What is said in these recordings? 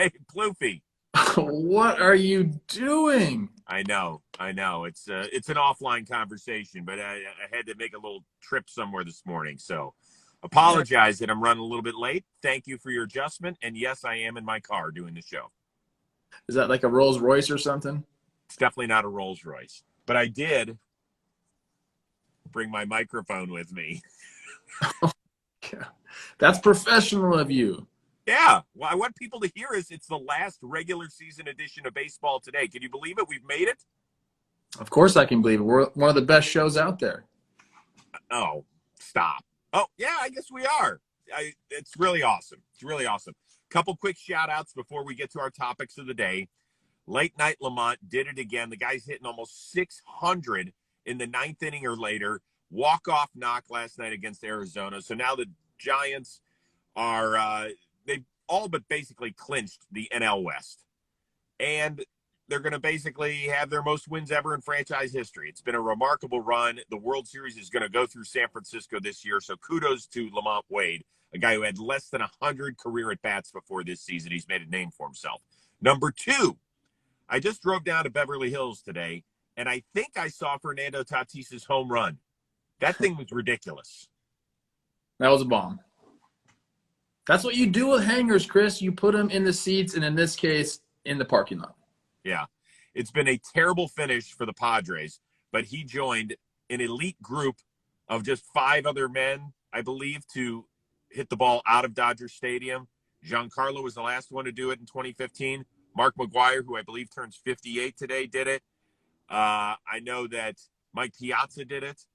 Hey, Plouffe. What are you doing? I know. It's an offline conversation, but I had to make a little trip somewhere this morning. So Yeah. apologize that I'm running a little bit late. Thank you for your adjustment. And yes, I am in my car doing the show. Is that like a Rolls Royce or something? It's definitely not a Rolls Royce, but I did bring my microphone with me. Yeah. That's professional of you. Yeah. Well, I want people to hear is it's the last regular season edition of baseball today. Can you believe it? We've made it. Of course I can believe it. We're one of the best shows out there. Oh, stop. Oh, yeah, I guess we are. It's really awesome. It's really awesome. Couple quick shout outs before we get to our topics of the day. Late night Lamont did it again. The guy's hitting almost 600 in the ninth inning or later. Walk-off knock last night against Arizona. So now the Giants are, they've all but basically clinched the NL West. And they're going to basically have their most wins ever in franchise history. It's been a remarkable run. The World Series is going to go through San Francisco this year. So kudos to Lamont Wade, a guy who had less than 100 career at-bats before this season. He's made a name for himself. Number two, I just drove down to Beverly Hills today, and I think I saw Fernando Tatis's home run. That thing was ridiculous. That was a bomb. That's what you do with hangers, Chris. You put them in the seats, and in this case, in the parking lot. Yeah. It's been a terrible finish for the Padres, but he joined an elite group of just 5 other men, I believe, to hit the ball out of Dodger Stadium. Giancarlo was the last one to do it in 2015. Mark McGwire, who I believe turns 58 today, did it. I know that Mike Piazza did it.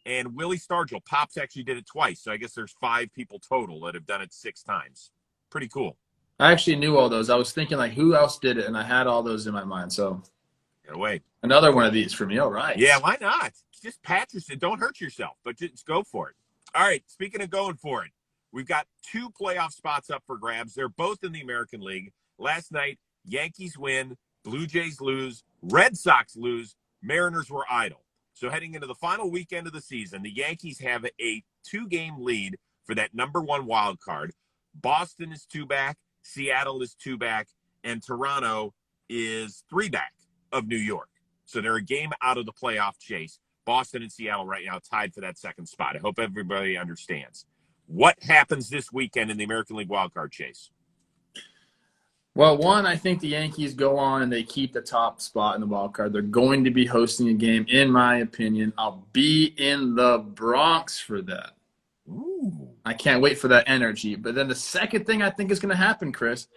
And Willie Stargell, Pops actually did it twice. So I guess there's 5 people total that have done it 6 times. Pretty cool. I actually knew all those. I was thinking, like, who else did it? And I had all those in my mind. So Get away. another one of these for me. All right. Yeah, why not? Just pat yourself. Don't hurt yourself, but just go for it. All right, speaking of going for it, we've got 2 playoff spots up for grabs. They're both in the American League. Last night, Yankees win, Blue Jays lose, Red Sox lose, Mariners were idle. So heading into the final weekend of the season, the Yankees have a 2-game lead for that number 1 wild card. Boston is 2 back, Seattle is 2 back, and Toronto is 3 back of New York. So they're a game out of the playoff chase. Boston and Seattle right now tied for that 2nd spot. I hope everybody understands. What happens this weekend in the American League wildcard chase? Well, one, I think the Yankees go on and they keep the top spot in the wild card. They're going to be hosting a game, in my opinion. I'll be in the Bronx for that. Ooh. I can't wait for that energy. But then the second thing I think is going to happen, Chris,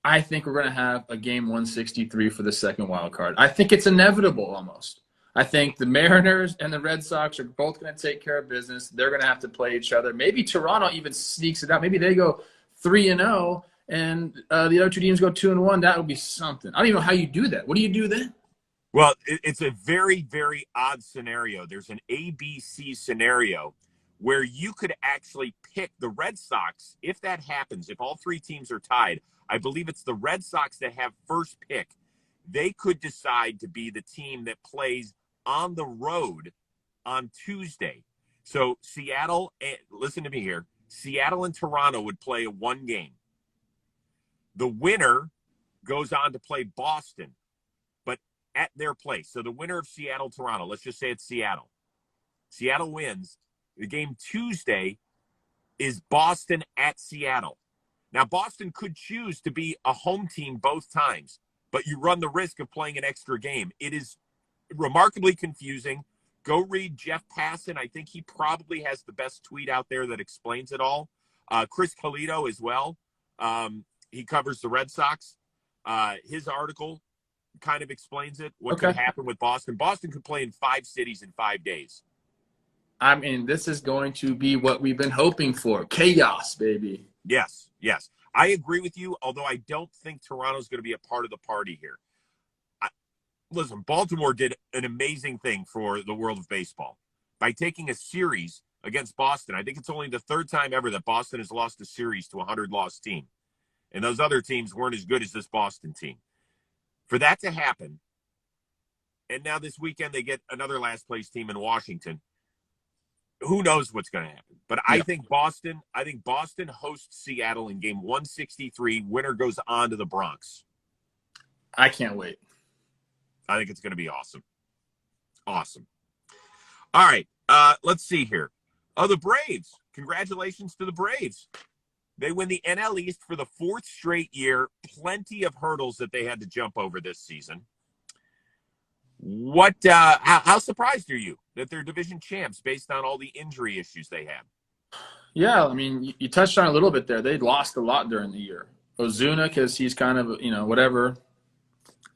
I think we're going to have a game 163 for the 2nd wild card. I think it's inevitable almost. I think the Mariners and the Red Sox are both going to take care of business. They're going to have to play each other. Maybe Toronto even sneaks it out. Maybe they go 3-0 and the other 2 teams go 2-1. That would be something. I don't even know how you do that. What do you do then? Well, it's a very, very odd scenario. There's an ABC scenario where you could actually pick the Red Sox. If that happens, if all 3 teams are tied, I believe it's the Red Sox that have first pick. They could decide to be the team that plays on the road on Tuesday. So Seattle, listen to me here, Seattle and Toronto would play a 1 game. The winner goes on to play Boston, but at their place. So the winner of Seattle-Toronto, let's just say it's Seattle. Seattle wins. The game Tuesday is Boston at Seattle. Now, Boston could choose to be a home team both times, but you run the risk of playing an extra game. It is remarkably confusing. Go read Jeff Passan. I think he probably has the best tweet out there that explains it all. Chris Calito as well. He covers the Red Sox. His article kind of explains it, what could happen with Boston. Boston could play in 5 cities in 5 days. I mean, this is going to be what we've been hoping for. Chaos, baby. Yes, yes. I agree with you, although I don't think Toronto's going to be a part of the party here. Listen, Baltimore did an amazing thing for the world of baseball by taking a series against Boston. I think it's only the 3rd time ever that Boston has lost a series to a 100-loss team. And those other teams weren't as good as this Boston team. For that to happen, and now this weekend they get another last-place team in Washington, who knows what's going to happen. But Yeah. I think Boston hosts Seattle in game 163. Winner goes on to the Bronx. I can't wait. I think it's going to be awesome. Awesome. All right. Let's see here. Oh, the Braves. Congratulations to the Braves. They win the NL East for the 4th straight year. Plenty of hurdles that they had to jump over this season. How surprised are you that they're division champs based on all the injury issues they had? Yeah, I mean, you touched on it a little bit there. They lost a lot during the year. Ozuna, because he's kind of, whatever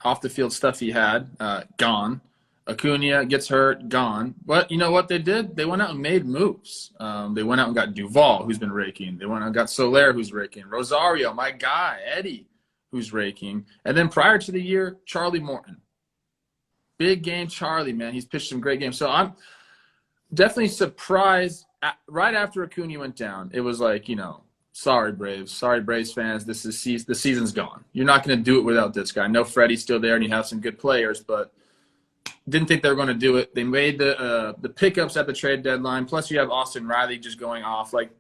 off the field stuff he had, gone. Acuna gets hurt, gone. But you know what they did? They went out and made moves. They went out and got Duvall, who's been raking. They went out and got Soler, who's raking. Rosario, my guy, Eddie, who's raking. And then prior to the year, Charlie Morton. Big game Charlie, man. He's pitched some great games. So I'm definitely surprised. Right after Acuna went down, it was like, sorry, Braves. Sorry, Braves fans. The season's gone. You're not going to do it without this guy. I know Freddie's still there and you have some good players, but didn't think they were going to do it. They made the pickups at the trade deadline. Plus, you have Austin Riley just going off. Like,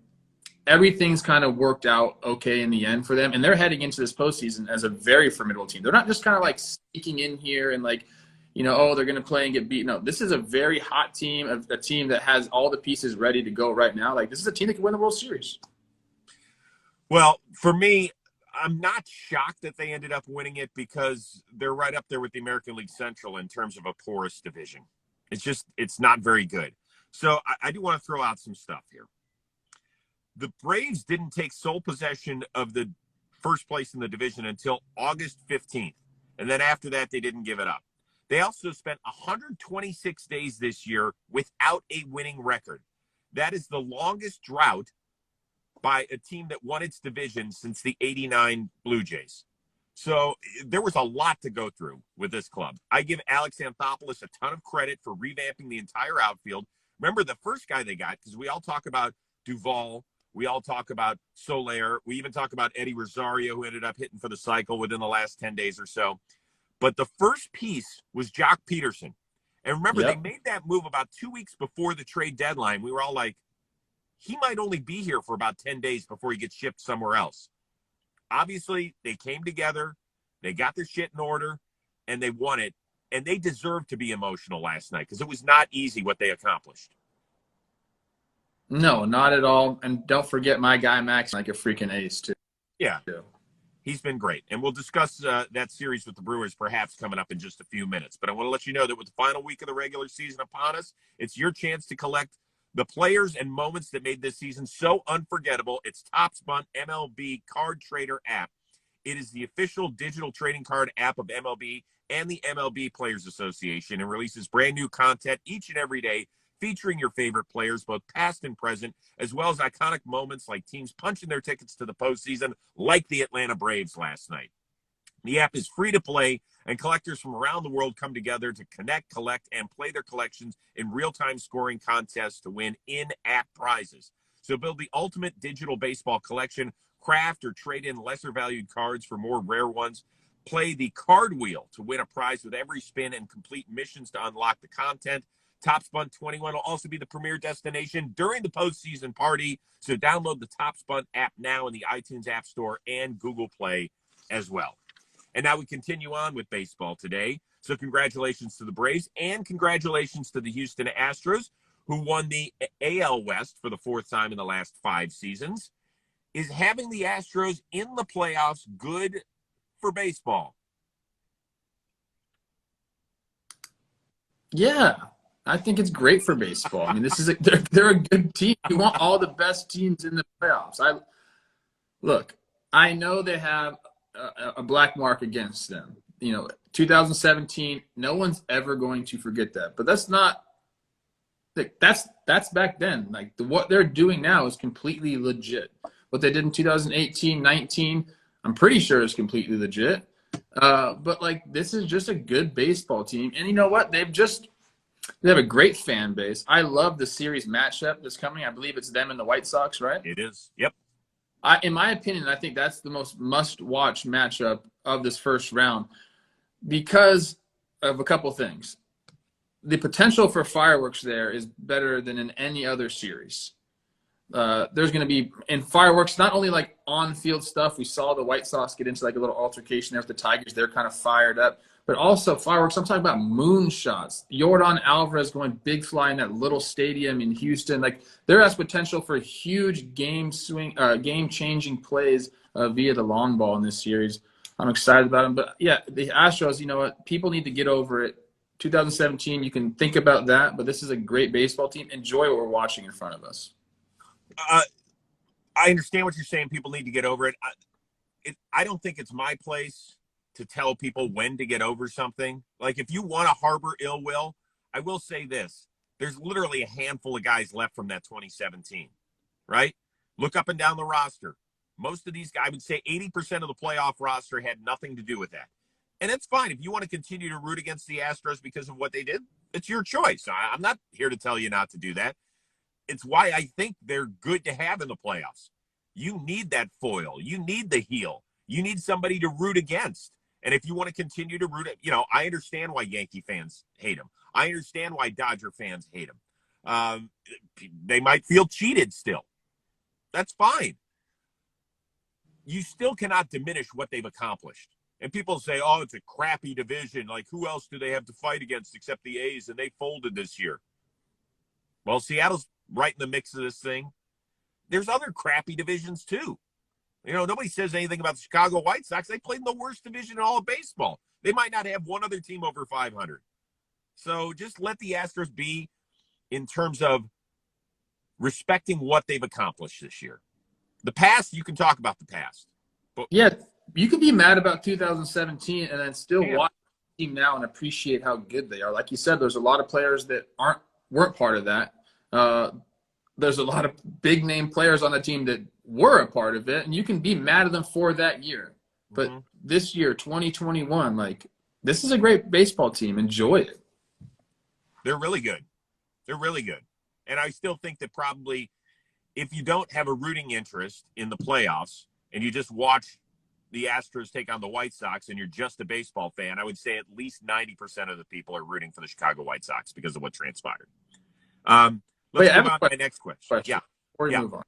everything's kind of worked out okay in the end for them. And they're heading into this postseason as a very formidable team. They're not just kind of like sneaking in here and like, they're going to play and get beat. No, this is a very hot team, a team that has all the pieces ready to go right now. Like, this is a team that can win the World Series. Well, for me, I'm not shocked that they ended up winning it because they're right up there with the American League Central in terms of a porous division. It's not very good. So I do want to throw out some stuff here. The Braves didn't take sole possession of the first place in the division until August 15th. And then after that, they didn't give it up. They also spent 126 days this year without a winning record. That is the longest drought by a team that won its division since the 89 Blue Jays. So there was a lot to go through with this club. I give Alex Anthopoulos a ton of credit for revamping the entire outfield. Remember the first guy they got, because we all talk about Duvall, we all talk about Soler, we even talk about Eddie Rosario, who ended up hitting for the cycle within the last 10 days or so. But the first piece was Jock Peterson. And remember, They made that move about 2 weeks before the trade deadline. We were all like, he might only be here for about 10 days before he gets shipped somewhere else. Obviously, they came together, they got their shit in order, and they won it. And they deserved to be emotional last night because it was not easy what they accomplished. No, not at all. And don't forget my guy, Max, like a freaking ace, too. Yeah. He's been great. And we'll discuss that series with the Brewers perhaps coming up in just a few minutes. But I want to let you know that with the final week of the regular season upon us, it's your chance to collect the players and moments that made this season so unforgettable. It's TopSpun MLB Card Trader app. It is the official digital trading card app of MLB and the MLB Players Association and releases brand new content each and every day featuring your favorite players, both past and present, as well as iconic moments like teams punching their tickets to the postseason, like the Atlanta Braves last night. The app is free to play, and collectors from around the world come together to connect, collect, and play their collections in real-time scoring contests to win in-app prizes. So build the ultimate digital baseball collection, craft or trade in lesser-valued cards for more rare ones. Play the card wheel to win a prize with every spin and complete missions to unlock the content. TopSpun 21 will also be the premier destination during the postseason party. So download the TopSpun app now in the iTunes App Store and Google Play as well. And now we continue on with baseball today. So congratulations to the Braves and congratulations to the Houston Astros, who won the AL West for the 4th time in the last 5 seasons. Is having the Astros in the playoffs good for baseball? Yeah. I think it's great for baseball. I mean, they're a good team. You want all the best teams in the playoffs. I know they have a black mark against them. 2017. No one's ever going to forget that. But that's back then. Like what they're doing now is completely legit. What they did in 2018, 19, I'm pretty sure is completely legit. But this is just a good baseball team. And you know what? They have a great fan base. I love the series matchup that's coming. I believe it's them and the White Sox, right? It is. Yep. In my opinion, I think that's the most must-watch matchup of this first round because of a couple things. the potential for fireworks there is better than in any other series. There's going to be in fireworks, not only like on-field stuff. We saw the White Sox get into like a little altercation there with the Tigers. They're kind of fired up. But also fireworks, I'm talking about moonshots. Yordan Alvarez going big fly in that little stadium in Houston. Like, there has potential for huge game-changing plays via the long ball in this series. I'm excited about them. But, yeah, the Astros, you know what? People need to get over it. 2017, you can think about that, but this is a great baseball team. Enjoy what we're watching in front of us. I understand what you're saying. People need to get over it. I don't think it's my place to tell people when to get over something. Like, if you want to harbor ill will, I will say this. There's literally a handful of guys left from that 2017, right? Look up and down the roster. Most of these guys, I would say 80% of the playoff roster had nothing to do with that. And it's fine. If you want to continue to root against the Astros because of what they did, it's your choice. I'm not here to tell you not to do that. It's why I think they're good to have in the playoffs. You need that foil. You need the heel. You need somebody to root against. And if you want to continue to root it, I understand why Yankee fans hate him. I understand why Dodger fans hate him. They might feel cheated still. That's fine. You still cannot diminish what they've accomplished. And people say, oh, it's a crappy division. Like, who else do they have to fight against except the A's? And they folded this year. Well, Seattle's right in the mix of this thing. There's other crappy divisions, too. Nobody says anything about the Chicago White Sox. They played in the worst division in all of baseball. They might not have one other team over 500. So just let the Astros be in terms of respecting what they've accomplished this year. The past, you can talk about the past. But yeah, you can be mad about 2017 and then still watch the team now and appreciate how good they are. Like you said, there's a lot of players that weren't part of that. There's a lot of big-name players on the team that were a part of it, and you can be mad at them for that year. But this year, 2021, like, this is a great baseball team. Enjoy it. They're really good. They're really good. And I still think that probably if you don't have a rooting interest in the playoffs and you just watch the Astros take on the White Sox and you're just a baseball fan, I would say at least 90% of the people are rooting for the Chicago White Sox because of what transpired. Let's move on to my next question. Yeah. Before we move on.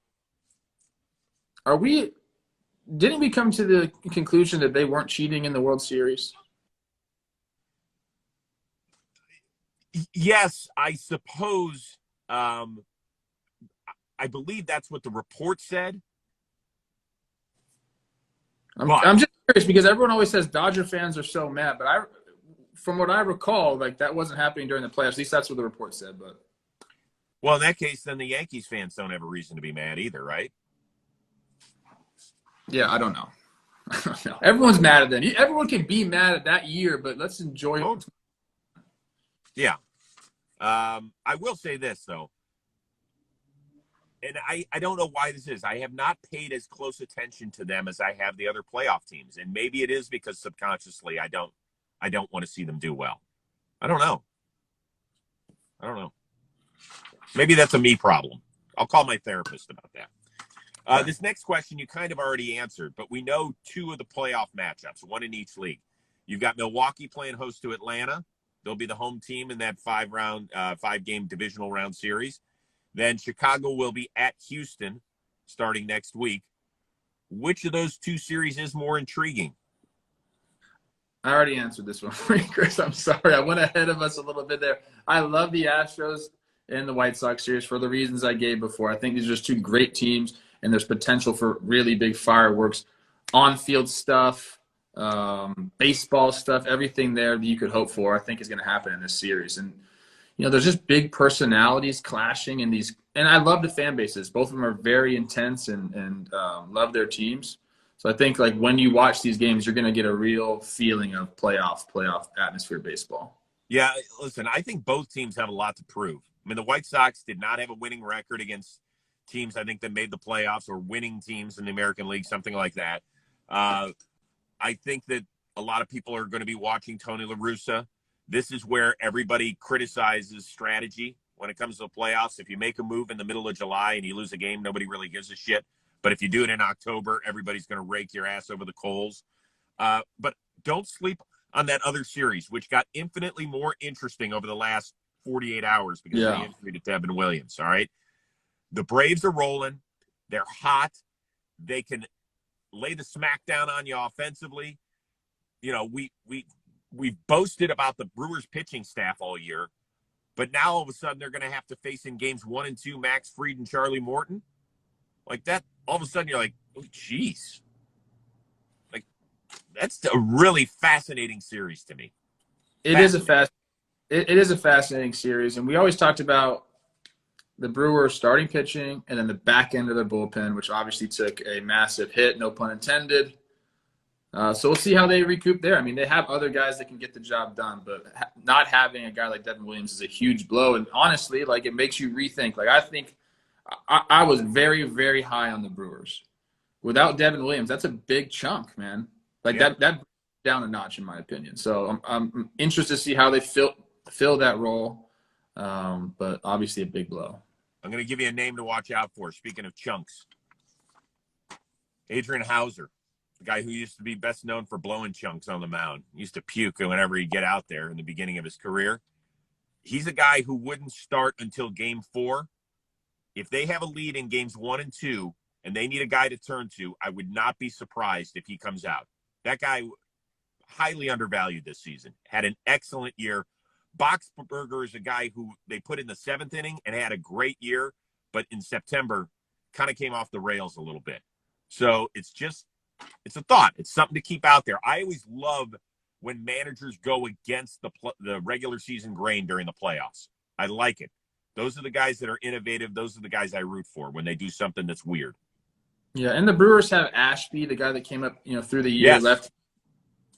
Didn't we come to the conclusion that they weren't cheating in the World Series? Yes, I suppose. I believe that's what the report said. I'm just curious because everyone always says Dodger fans are so mad, but from what I recall, like, that wasn't happening during the playoffs. At least that's what the report said. But well, in that case, then the Yankees fans don't have a reason to be mad either, right? Yeah, I don't know. Everyone's mad at them. Everyone can be mad at that year, but let's enjoy it. Yeah. I will say this, though. And I don't know why this is. I have not paid as close attention to them as I have the other playoff teams. And maybe it is because subconsciously I don't want to see them do well. I don't know. Maybe that's a me problem. I'll call my therapist about that. This next question you kind of already answered, but we know two of the playoff matchups, one in each league. You've got Milwaukee playing host to Atlanta. They'll be the home team in that five-game divisional round series. Then Chicago will be at Houston starting next week. Which of those two series is more intriguing? I already answered this one for you, Chris. I'm sorry. I went ahead of us a little bit there. I love the Astros and the White Sox series for the reasons I gave before. I think these are just two great teams, and there's potential for really big fireworks, on-field stuff, baseball stuff, everything there that you could hope for, I think is going to happen in this series. And, there's just big personalities clashing in these. And I love the fan bases. Both of them are very intense and love their teams. So I think, like, when you watch these games, you're going to get a real feeling of playoff atmosphere baseball. Yeah, listen, I think both teams have a lot to prove. I mean, the White Sox did not have a winning record against teams, I think, that made the playoffs or winning teams in the American League, something like that. I think that a lot of people are going to be watching Tony La Russa. This is where everybody criticizes strategy when it comes to the playoffs. If you make a move in the middle of July and you lose a game, nobody really gives a shit. But if you do it in October, everybody's going to rake your ass over the coals. But don't sleep on that other series, which got infinitely more interesting over the last 48 hours because of the Yeah. injury to Devin Williams. All right. The Braves are rolling. They're hot. They can lay the smackdown on you offensively. You know, we've boasted about the Brewers pitching staff all year, but now all of a sudden they're going to have to face in games 1 and 2 Max Fried and Charlie Morton. Like that, all of a sudden you're like, oh, geez. Like, that's a really fascinating series to me. It is a fascinating series, and we always talked about the Brewers starting pitching and then the back end of their bullpen, which obviously took a massive hit, no pun intended. So we'll see how they recoup there. I mean, they have other guys that can get the job done, but not having a guy like Devin Williams is a huge blow. And honestly, like, it makes you rethink. Like, I think I was very, very high on the Brewers. Without Devin Williams, that's a big chunk, man. Like, that down a notch, in my opinion. So I'm interested to see how they fill that role, but obviously a big blow. I'm going to give you a name to watch out for. Speaking of chunks, Adrian Hauser, the guy who used to be best known for blowing chunks on the mound. He used to puke whenever he'd get out there in the beginning of his career. He's a guy who wouldn't start until game 4. If they have a lead in games 1 and 2 and they need a guy to turn to, I would not be surprised if he comes out. That guy, highly undervalued this season, had an excellent year. Boxberger is a guy who they put in the 7th inning and had a great year, but in September kind of came off the rails a little bit. So it's a thought. It's something to keep out there. I always love when managers go against the regular season grain during the playoffs. I like it. Those are the guys that are innovative. Those are the guys I root for when they do something that's weird. Yeah, and the Brewers have Ashby, the guy that came up, through the year, left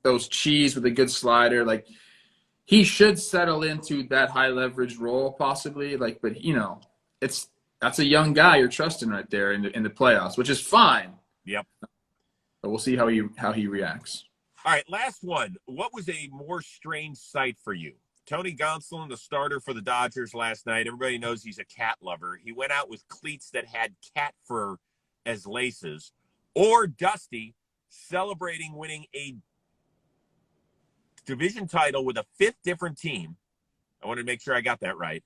those cheese with a good slider. Like, he should settle into that high leverage role possibly. Like, but that's a young guy you're trusting right there in the playoffs, which is fine. Yep. But we'll see how he reacts. All right, last one. What was a more strange sight for you? Tony Gonsolin, the starter for the Dodgers last night. Everybody knows he's a cat lover. He went out with cleats that had cat fur as laces. Or Dusty celebrating winning a division title with a 5th different team. I wanted to make sure I got that right.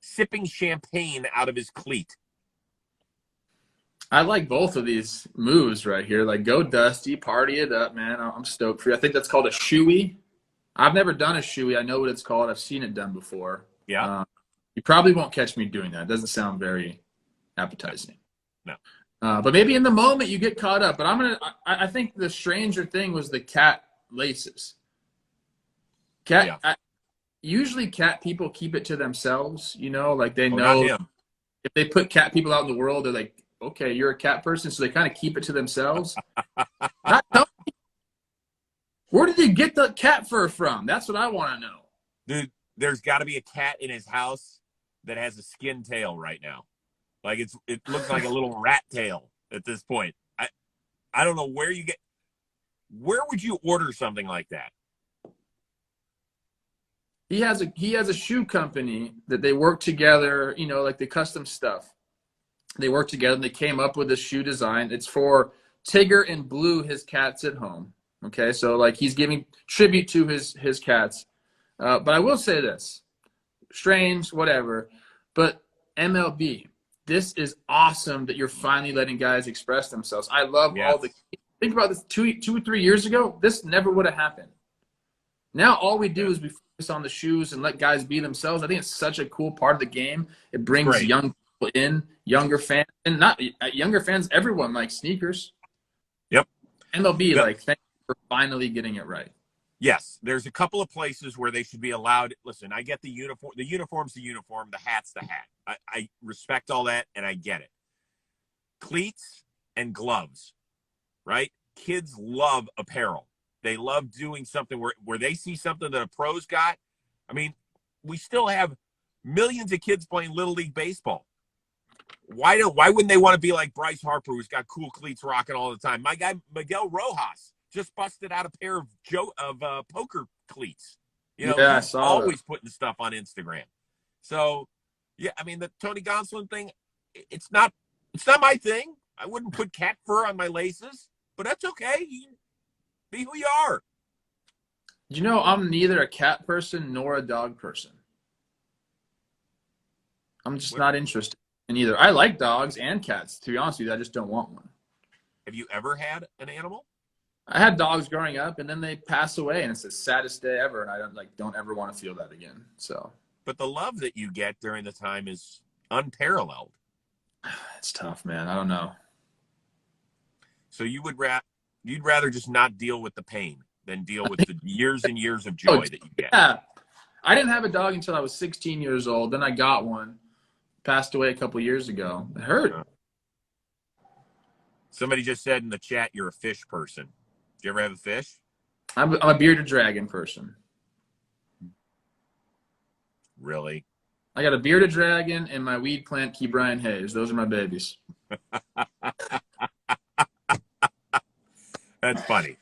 Sipping champagne out of his cleat. I like both of these moves right here. Like, go Dusty, party it up, man. I'm stoked for you. I think that's called a shoey. I've never done a shoey. I know what it's called. I've seen it done before. Yeah. You probably won't catch me doing that. It doesn't sound very appetizing. No. But maybe in the moment you get caught up. But I think the stranger thing was the cat laces. Usually cat people keep it to themselves, like they know if they put cat people out in the world, they're like, okay, you're a cat person, so they kind of keep it to themselves. Where did you get the cat fur from? That's what I want to know. Dude, there's got to be a cat in his house that has a skin tail right now. Like, it looks like a little rat tail at this point. I don't know where would you order something like that? He has a shoe company that they work together, like the custom stuff. They work together and they came up with a shoe design. It's for Tigger and Blue, his cats at home. Okay, so like he's giving tribute to his cats. But I will say this, strange, whatever, but MLB, this is awesome that you're finally letting guys express themselves. I love think about this 2 or 3 years ago, this never would have happened. Now all we do is we focus on the shoes and let guys be themselves. I think it's such a cool part of the game. It brings young people in, younger fans, and not younger fans. Everyone likes sneakers. Yep. MLB, thank you for finally getting it right. Yes, there's a couple of places where they should be allowed. Listen, I get the uniform. The uniform's the uniform. The hat's the hat. I respect all that, and I get it. Cleats and gloves, right? Kids love apparel. They love doing something where they see something that a pro's got. I mean, we still have millions of kids playing Little League Baseball. Why wouldn't they want to be like Bryce Harper, who's got cool cleats rocking all the time? My guy Miguel Rojas just busted out a pair of poker cleats. He's always putting stuff on Instagram. So, yeah, I mean, the Tony Gonsolin thing, it's not my thing. I wouldn't put cat fur on my laces, but that's okay. Be who you are. I'm neither a cat person nor a dog person. I'm just What, not interested in either. I like dogs and cats. To be honest with you, I just don't want one. have you ever had an animal? I had dogs growing up, and then they pass away, and it's the saddest day ever. And I don't ever want to feel that again. So But the love that you get during the time is unparalleled. it's tough, man. I don't know. So you'd rather just not deal with the pain than deal with the years and years of Oh, joy that you get. yeah. I didn't have a dog until I was 16 years old. Then I got one. Passed away a couple years ago. It hurt. Somebody just said in the chat you're a fish person. Do you ever have a fish? I'm a bearded dragon person. Really? I got a bearded dragon and my weed plant, Key Brian Hayes. Those are my babies. That's funny.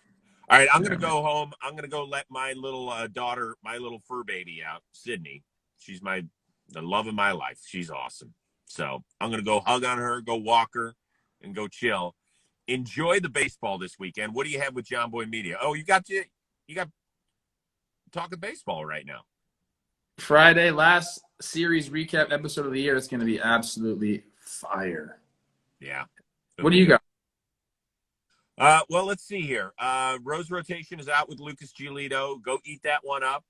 All right, I'm going to go home. I'm going to go let my little daughter, my little fur baby out, Sydney. She's the love of my life. She's awesome. So I'm going to go hug on her, go walk her, and go chill. Enjoy the baseball this weekend. What do you have with JOMBOY Media? Oh, you got talking baseball right now. Friday, last series recap episode of the year. It's going to be absolutely fire. Yeah. What do you got? Well, let's see here. Rose rotation is out with Lucas Giolito. Go eat that one up.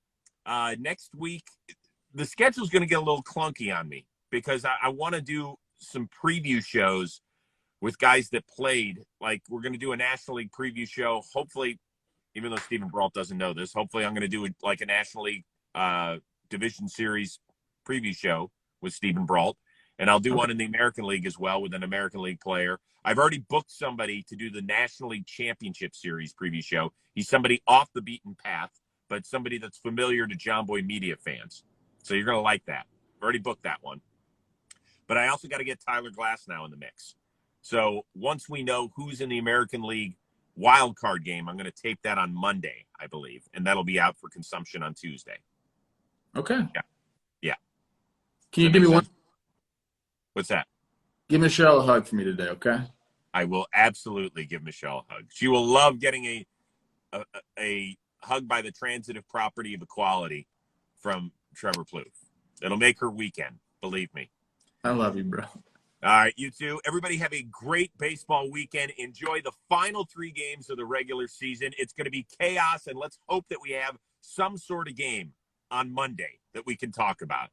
Next week, the schedule's going to get a little clunky on me because I want to do some preview shows with guys that played. Like, we're going to do a National League preview show. Hopefully, even though Stephen Brault doesn't know this, hopefully I'm going to do a National League Division Series preview show with Stephen Brault. And I'll do one in the American League as well with an American League player. I've already booked somebody to do the National League Championship Series preview show. He's somebody off the beaten path, but somebody that's familiar to JOMBOY Media fans. So you're going to like that. I've already booked that one. But I also got to get Tyler Glasnow in the mix. So once we know who's in the American League wild card game, I'm going to tape that on Monday, I believe. And that'll be out for consumption on Tuesday. Okay. Yeah. Can you give me one? What's that? Give Michelle a hug for me today, okay? I will absolutely give Michelle a hug. She will love getting a hug by the transitive property of equality from Trevor Plouffe. It'll make her weekend, believe me. I love you, bro. All right, you too. Everybody have a great baseball weekend. Enjoy the final 3 games of the regular season. It's going to be chaos, and let's hope that we have some sort of game on Monday that we can talk about.